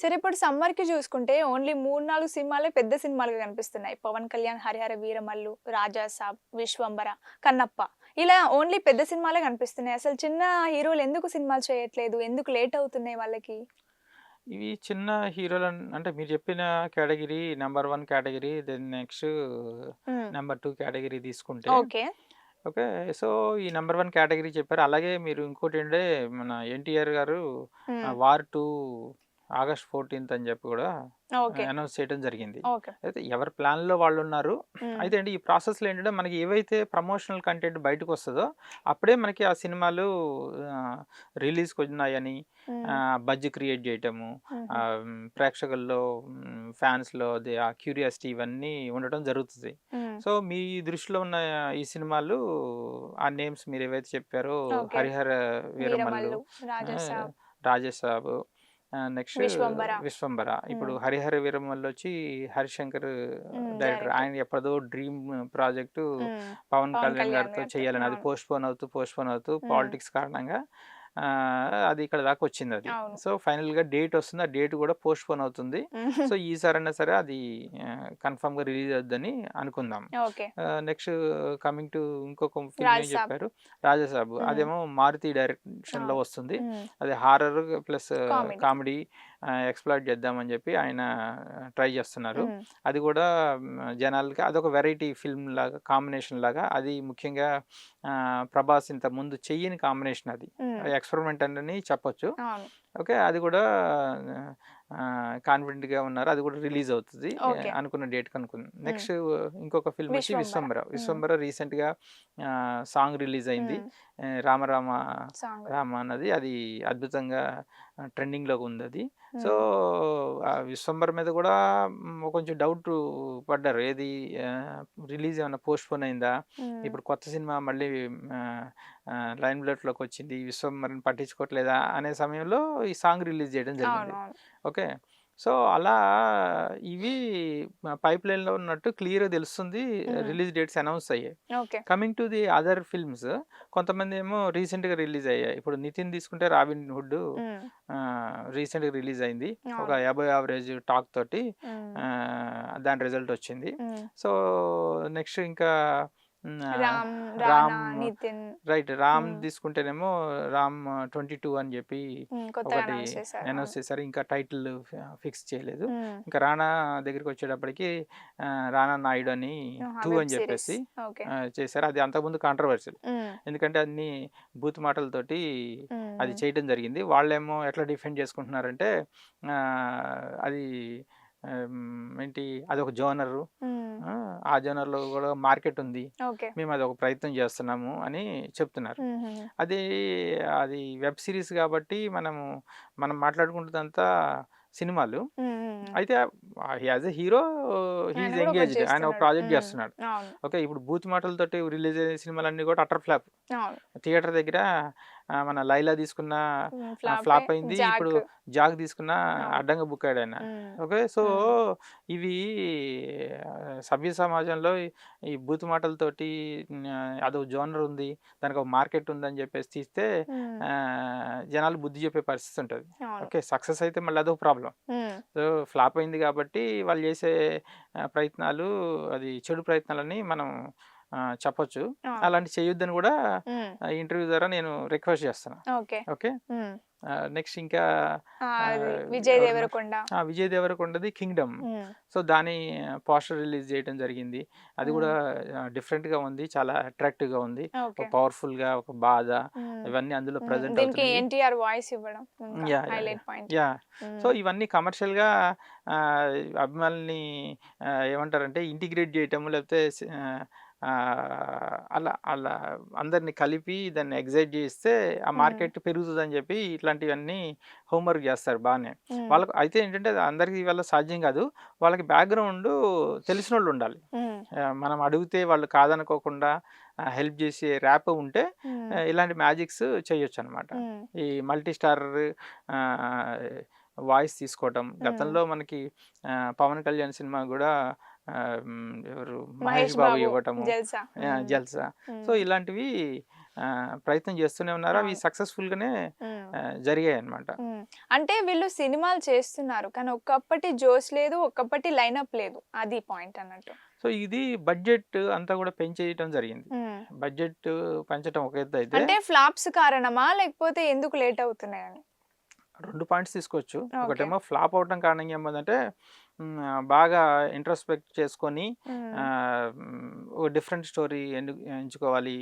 సరే ఇప్పుడు సమ్మర్‌కి చూసుకుంటే ఓన్లీ 3, 4 సినిమాలే పెద్ద సినిమాలుగా కనిపిస్తున్నాయి. 'పవన్ కళ్యాణ్', 'హరిహర వీరమల్లు', 'రాజా సాబ్', 'విశ్వంబర', 'కన్నప్ప' ఇలా ఓన్లీ పెద్ద సినిమాలే కనిపిస్తున్నాయి. అసలు చిన్న హీరోలు ఎందుకు సినిమాలు చేయట్లేదు? ఎందుకు లేట్ అవుతున్నాయి వాళ్ళకి? ఇవి చిన్న అంటే మీరు చెప్పిన category number 1 category. Then next hmm. Number 2 category తీసుకుంటే ఓకే. ఓకే. సో, ఈ నంబర్ 1 కేటగిరీ చెప్పారు. అలాగే మీరు ఇంకోటేంటే మన 'ఎన్టీఆర్' గారు హ్మ్. 'వార్ 2' ఆగస్ట్ 14థ్ అని చెప్పి కూడా ఓకే. అనౌన్స్ చేయడం జరిగింది. ఓకే. అయితే ఎవరి ప్లాన్‌లో వాళ్ళున్నారు. హ్మ్. అయితే అండి ఈ ప్రాసెస్‌లో ఏంటంటే మనకి ఏవైతే ప్రమోషనల్ కంటెంట్ బయటకొస్తదో అప్పుడే మనకి ఆ సినిమాలు రిలీజ్‌కొన్నాయని హ్మ్. బజ్ క్రియేట్ చేయటము, హుహు. ప్రేక్షకుల్లో ఫాన్స్‌లో అది ఆ క్యూరియాసిటీ ఇవన్నీ ఉండటం జరుగుతది. హ్మ్. సో, మీ దృష్టిలో ఉన్న ఈ సినిమాలు ఆ నేమ్స్ మీరేవైతే చెప్పారో ఓకే. 'హరిహర వీరమల్లు', 'వీరమల్లు', 'రాజా ఆహ్, సాబ్', 'రాజసాబ్', నెక్స్ట్ 'విశ్వంబర'. 'విశ్వంబర'. ఇప్పుడు హ్మ్. 'హరిహర వీరమల్లొచ్చి' హరిశంకర్ హ్మ్. డైరెక్టర్. డైరెక్టర్. ఆయన ఎప్పటిదో డ్రీమ్ ప్రాజెక్టు హ్మ్. పవన్ 'పవన్ కళ్యాణ్ కళ్యాణ్' గారితో గారితో. చేయాలని. అది అవును. పోస్ట్‌పోన్ అవుతూ హ్మ్. పాలిటిక్స్ కారణంగా అది ఇక్కడ దాకా వచ్చిందది. అవును. సో, ఫైనల్‌గా డేట్ వస్తుంది. ఆ డేట్ కూడా పోస్ట్‌పోన్ అవుతుంది. హుహు. సో, ఈసారైనా సరే అది కన్ఫర్మ్‌గా రిలీజ్ అవుద్దని అనుకుందాం. ఓకే. నెక్స్ట్ కమింగ్ టు ఇంకొక ఫిల్మ్ 'రాజ్ ఏం సాబ్'. చెప్పారు? 'రాజసాబ్'. హ్మ్. అదేమో మారుతి డైరెక్షన్‌లో అవును. వస్తుంది. హ్మ్. అది horror plus comedy. Comedy exploit చేద్దామని చెప్పి ఆయన ట్రై చేస్తున్నారు. హ్మ్. అది కూడా జనాలకి అదొక వెరైటీ ఫిల్మ్ లాగా, కాంబినేషన్ లాగా. అది ముఖ్యంగా 'ప్రభాస్' ఇంతకుముందు చెయ్యని కాంబినేషన్ అది. హ్మ్. ఎక్స్‌పెరిమెంట్ అని చెప్పొచ్చు. అవును. ఓకే. అది కూడా కాన్ఫిడెంట్‌గా ఉన్నారు. అది కూడా రిలీజ్ అవుతది. ఓకే. అనుకున్న డేట్‌కి హ్మ్. నెక్స్ట్ ఇంకొక ఫిల్మ్ వచ్చి 'విశ్వంబర'. 'విశ్వంబర'. హ్మ్. 'విశ్వంబర' రీసెంట్‌గా సాంగ్ రిలీజ్ అయింది. హ్మ్. 'రామ రామ సాంగ్. రామ' అన్నది అది అద్భుతంగా ట్రెండింగ్‌లో ఉందది. సో, హ్మ్. 'విశ్వంబర' మీద కూడా కొంచెం డౌట్ పడ్డారు. ఏది ఆహ్, రిలీజ్ ఏమన్నా పోస్ట్‌పోన్ అయిందా? హ్మ్. ఇప్పుడు కొత్త సినిమా మళ్ళీ ఆహ్, లైమ్ లైట్‌లోకొచ్చింది. 'విశ్వంబర'ని పట్టించుకోవట్లేదా అనే సమయంలో ఈ సాంగ్ రిలీజ్ చేయడం జరిగింది. అవునవును. ఓకే. సో, అలా ఇవి పైప్‌లైన్‌లో ఉన్నట్టు క్లియర్‌గా తెలుస్తుంది. హ్మ్. రిలీజ్ డేట్స్ అనౌన్స్ అయ్యాయి. Okay. Coming to the other films, కొంతమందేమో రీసెంట్‌గా రిలీజ్ అయ్యాయి. ఇప్పుడు 'నితిన్' తీసుకుంటే 'రాబిన్ హుడ్' హ్మ్. రీసెంట్‌గా రిలీజ్ అయింది. ఒక అవును. అబోవ్ యావరేజ్ టాక్ తోటి హ్మ్. దాని రిజల్ట్ వచ్చింది. హ్మ్. సో, నెక్స్ట్ ఇంకా 'రామ్', 'రానా', 'రామ్' 'నితిన్'. రైట్. 'రామ్' హ్మ్. తీసుకుంటేనేమో 'రామ్ 22' అని చెప్పి హ్మ్. కొత్తగా ఒకటి అనౌన్స్ చేశారు. అనౌన్స్ అవును. చేశారు. ఇంకా టైటిల్ ఫిక్స్ చేయలేదు. హ్మ్. ఇంకా 'రానా' దగ్గరికొచ్చేటప్పటికి 'రానా నాయుడు' అని ఆహా! 2 వెబ్ అని సీరీస్. చెప్పేసి ఓకే. చేశారు. అది అంతకుముందు కాంట్రోవర్షియల్. హ్మ్. ఎందుకంటే అన్నీ బూత్ మాటలతోటి అది హ్మ్. చేయటం జరిగింది. వాళ్ళేమో ఎట్లా డిఫెండ్ చేసుకుంటున్నారంటే అది ఏంటి అదొక జోనరు. హ్మ్. ఆ! ఆ జోనర్‌లో గూడా మార్కెట్ ఉంది. ఓకే. మేము అదొక ప్రయత్నం చేస్తున్నాము అని చెప్తున్నారు. హుహుహు. అది అది వెబ్ సీరీస్ గాబట్టి మనం మాట్లాడుకుంటున్నదంతా సినిమాలు. హ్మ్. హ్మ్. హ్మ్. అయితే యాస్ ఎ హీరో హి ఆయన ఈస్ గూడా ఒకటి ఎంగేజ్డ్. ఆయన ఒక చేస్తున్నాడు. ప్రాజెక్ట్ హ్మ్. జేస్తున్నాడు. అవును. ఓకే. ఇప్పుడు బూత్ మాటలతోటి రిలీజ్ అయ్యే సినిమాలన్నీ గూడా అటర్ ఫ్లాప్. అవును. థియేటర్ దగ్గర మన 'లైలా' తీసుకున్న హ్మ్. ఫ్లాపే. ఫ్లాప్ అయింది. ఇప్పుడు 'జాక్'. 'జాక్' తీసుకున్న అవును. అడ్డంగా బుక్ అయ్యాడాయన. హ్మ్. ఓకే. సో, హ్మ్. ఇవి సభ్య సమాజంలో ఈ బూత్ మాటలతోటి అదో జోనర్ ఉంది. దానికి ఒక మార్కెట్ ఉందని జెప్పేసి తీస్తే హ్మ్. జనాలు బుద్ధి చెప్పే పరిస్థితి ఉంటది. అవును. ఓకే. సక్సెస్ అయితే మళ్ళీ అదొక ప్రాబ్లమ్. హ్మ్. సో, ఫ్లాప్ అయింది గాబట్టి వాళ్ళు చేసే ప్రయత్నాలు అది చెడు ప్రయత్నాలని మనం చెప్పొచ్చు. అవును. అలాంటివి చేయొద్దని గూడా హ్మ్. ఇంటర్వ్యూ ద్వారా నేను రిక్వెస్ట్ చేస్తున్నా. ఓకే. ఓకే. హ్మ్. నెక్స్ట్ ఇంకా అది 'విజయ్ ఎవరున్నారు? దేవరకొండ'. 'విజయ్ దేవరకొండది 'కింగ్డమ్.' హ్మ్. సో, దాని పోస్టర్ రిలీజ్ చేయడం జరిగింది. అది హ్మ్. గూడా డిఫరెంట్‌గా ఉంది. చాలా అట్రాక్టివ్‌గా ఉంది. ఒక ఓకే. పవర్‌ఫుల్‌గా ఒక బాధ హ్మ్. ఇవన్నీ అందులో హ్మ్. ప్రెజెంట్ దీనికి అవుతున్నాయి. ఎన్టీఆర్ వాయిస్ ఇవ్వడం ఇంకా yeah! Yeah! Yeah! Highlight point. Yeah! So, హ్మ్. ఇవన్నీ కమర్షియల్‌గా అభిమానుల్ని ఏమంటారంటే ఇంటిగ్రేట్ చేయటము లేకపోతే అలా అలా అందరిని కలిపి దాన్ని ఎక్సైట్ చేస్తే ఆ హ్మ్. మార్కెట్ పెరుగుతదని చెప్పి ఇట్లాంటివన్నీ హోంవర్క్ చేస్తారు బానే. హ్మ్. వాళ్ళకి అయితే ఏంటంటే అది అందరికి ఇవాళ సాధ్యం కాదు. వాళ్ళకి బ్యాక్‌గ్రౌండు తెలిసినోళ్ళుండాలి. హ్మ్. మనం అడిగితే వాళ్ళు కాదనుకోకుండా హెల్ప్ చేసే ర్యాప్ ఉంటే హ్మ్. ఇలాంటి మ్యాజిక్స్ చేయొచ్చనమాట. హ్మ్. ఈ మల్టీ స్టారర్ ఆహ్, వాయిస్ తీసుకోవటం. హ్మ్. గతంలో మనకి 'పవన్ కళ్యాణ్' సినిమా గూడా ఎవరు 'మహేష్ 'మహేష్ బాబు' బాబు' ఇవ్వటము. 'జల్సా'. హ్మ్. 'జల్సా'. సో, హ్మ్. ఇలాంటివి ప్రయత్నం చేస్తూనే ఉన్నారు. అవి అవును. సక్సెస్ఫుల్గానే ఉమ్. జరిగాయి అనమాట. అంటే వీళ్ళు సినిమాలు చేస్తున్నారు కానీ ఒక్కప్పటి జోష్ లేదు, ఒక్కప్పటి లైనప్ లేదు, అది పాయింట్ అన్నట్టు. సో ఇది బడ్జెట్ అంతా కూడా పెంచేయటం జరిగింది. ఉమ్. బడ్జెట్ పెంచడం ఒక ఎత్తు అయితే అంటే ఫ్లాప్స్ కారణమా లేకపోతే ఎందుకు లేట్ అవుతున్నాయని? 2 పాయింట్స్ తీసుకోవచ్చు. ఓకే. ఒకటేమో ఫ్లాప్ అవటం కారణం ఏమందంటే బాగా ఇంట్రోస్పెక్ట్ చేసుకొని ఒక డిఫరెంట్ స్టోరీ ఎంచుకోవాలి.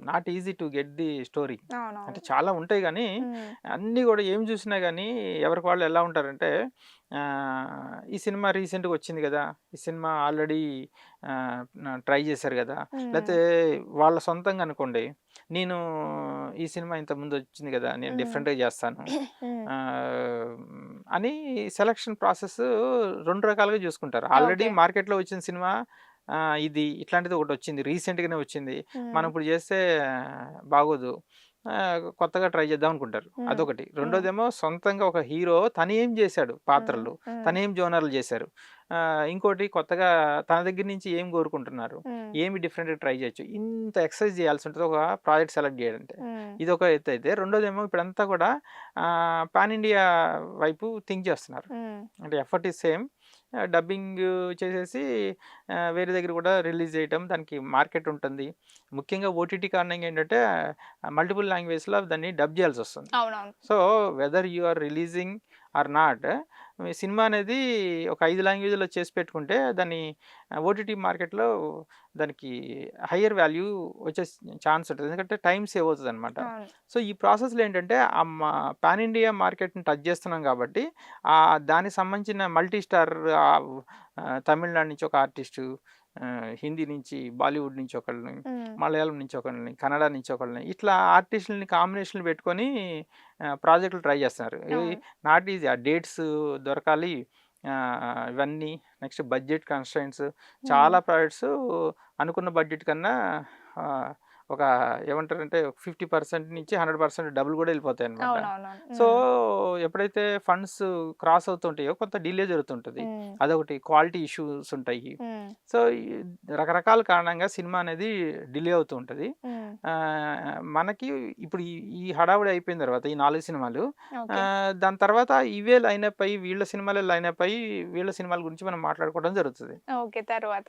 Not easy to get the story. అంటే అవునవును. చాలా ఉంటాయి కానీ అన్నీ కూడా ఏం చూసినా కానీ ఎవరికి వాళ్ళు ఎలా ఉంటారంటే ఈ సినిమా రీసెంట్గా వచ్చింది కదా, ఈ సినిమా ఆల్రెడీ ట్రై చేశారు కదా, లేకపోతే వాళ్ళ సొంతంగా అనుకోండి, నేను ఈ సినిమా ఇంతకుముందు వచ్చింది కదా, నేను డిఫరెంట్గా చేస్తాను అని సెలక్షన్ ప్రాసెస్ 2 రకాలుగా చూసుకుంటారు. Already okay. మార్కెట్లో వచ్చిన సినిమా ఇది ఇట్లాంటిది ఒకటి వచ్చింది, రీసెంట్గానే వచ్చింది, మనం ఇప్పుడు చేస్తే బాగోదు, కొత్తగా ట్రై చేద్దాం అనుకుంటారు. అదొకటి. రెండోదేమో సొంతంగా ఒక హీరో తను ఏం చేశాడు పాత్రలు, తను ఏం జోనర్లు చేశారు, ఇంకోటి కొత్తగా తన దగ్గర నుంచి ఏం కోరుకుంటున్నారు, ఏమి డిఫరెంట్గా ట్రై చేయొచ్చు, ఇంత ఎక్సర్సైజ్ చేయాల్సి ఉంటుంది ఒక ప్రాజెక్ట్ సెలెక్ట్ చేయాలంటే. ఇది ఒక ఎత్తు అయితే, రెండోదేమో ఇప్పుడంతా కూడా పాన్ ఇండియా వైపు థింక్ చేస్తున్నారు. అంటే ఎఫర్ట్ ఈజ్ సేమ్, డబ్బింగ్ చేసేసి వేరే దగ్గర కూడా రిలీజ్ చేయటం, దానికి మార్కెట్ ఉంటుంది. ముఖ్యంగా ఓటీటీ కారణంగా ఏంటంటే మల్టిపుల్ లాంగ్వేజ్లో దాన్ని డబ్ చేయాల్సి వస్తుంది. అవునవును. So whether you are releasing or not, cinema అనేది ఒక 5 లాంగ్వేజ్లో చేసి పెట్టుకుంటే దాన్ని ఓటీటీ మార్కెట్లో దానికి హయ్యర్ వాల్యూ వచ్చే ఛాన్స్ ఉంటుంది, ఎందుకంటే టైం సేవ్ అవుతుంది అనమాట. అవును. సో ఈ ప్రాసెస్లో ఏంటంటే పాన్ ఇండియా మార్కెట్ని టచ్ చేస్తున్నాం కాబట్టి దానికి సంబంధించిన మల్టీ స్టార్ తమిళనాడు నుంచి ఒక ఆర్టిస్టు, హిందీ నుంచి, బాలీవుడ్ నుంచి ఒకళ్ళని, మలయాళం నుంచి ఒకళ్ళని, కన్నడ నుంచి ఒకళ్ళని, ఇట్లా ఆర్టిస్టులని కాంబినేషన్లు పెట్టుకొని ప్రాజెక్టులు ట్రై చేస్తున్నారు. అవును. నాట్ ఈజీ, ఆ డేట్స్ దొరకాలి, ఇవన్నీ. Next budget constraints. చాలా ప్రాజెక్ట్స్ అనుకున్న బడ్జెట్ కన్నా ఒక ఏమంటారంటే 50% నుంచి 100% డబుల్ కూడా వెళ్ళిపోతాయి అనమాట. అవునవునవును. సో ఎప్పుడైతే ఫండ్స్ క్రాస్ అవుతుంటాయో కొంత డిలే జరుగుతుంటుంది. అదొకటి. క్వాలిటీ ఇష్యూస్ ఉంటాయి. సో రకరకాల కారణంగా సినిమా అనేది డిలే అవుతూ ఉంటుంది. మనకి ఇప్పుడు ఈ హడావుడి అయిపోయిన తర్వాత ఈ 4 సినిమాలు, ఓకే. దాని తర్వాత ఇవే లైనప్ అయ్యి వీళ్ళ సినిమాలే లైనప్ అయ్యి వీళ్ళ సినిమాల గురించి మనం మాట్లాడుకోవడం జరుగుతుంది. ఓకే. తర్వాత.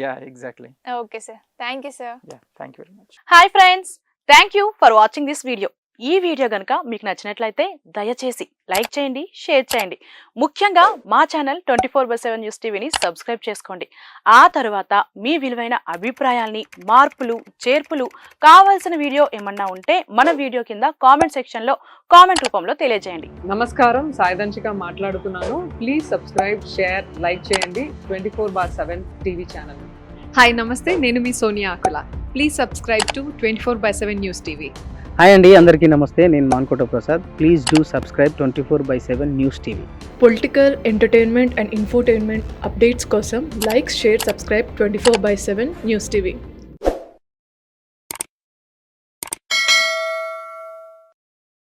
Yeah, exactly. Okay sir. Thank you sir. Yeah, thank you very much. Hi friends, thank you for watching this video. ఈ వీడియో గనుక మీకు నచ్చినట్లయితే దయచేసి లైక్ చేయండి, షేర్ చేయండి. ముఖ్యంగా మా ఛానల్ 24/7 న్యూస్ టీవీని సబ్స్క్రైబ్ చేసుకోండి. ఆ తర్వాత మీ విలువైన అభిప్రాయాల్ని, మార్పులు, చేర్పులు, కావాల్సిన వీడియో ఏమన్నా ఉంటే మన వీడియో కింద కామెంట్ సెక్షన్లో కామెంట్ రూపంలో తెలియజేయండి. నమస్కారం, సాయిదంచిక మాట్లాడుతున్నాను. ప్లీజ్ సబ్స్క్రైబ్, షేర్, లైక్ చేయండి 24/7 టీవీ ఛానల్. హాయ్ నమస్తే, నేను మీ Sonia Akula. Please subscribe to 24/7 news TV. Hi అండి, అందరికీ నమస్తే. నేను Mankota Prasad. Please do subscribe 24/7 news TV. Political, entertainment and infotainment updates కోసం like, share, subscribe 24/7 news TV.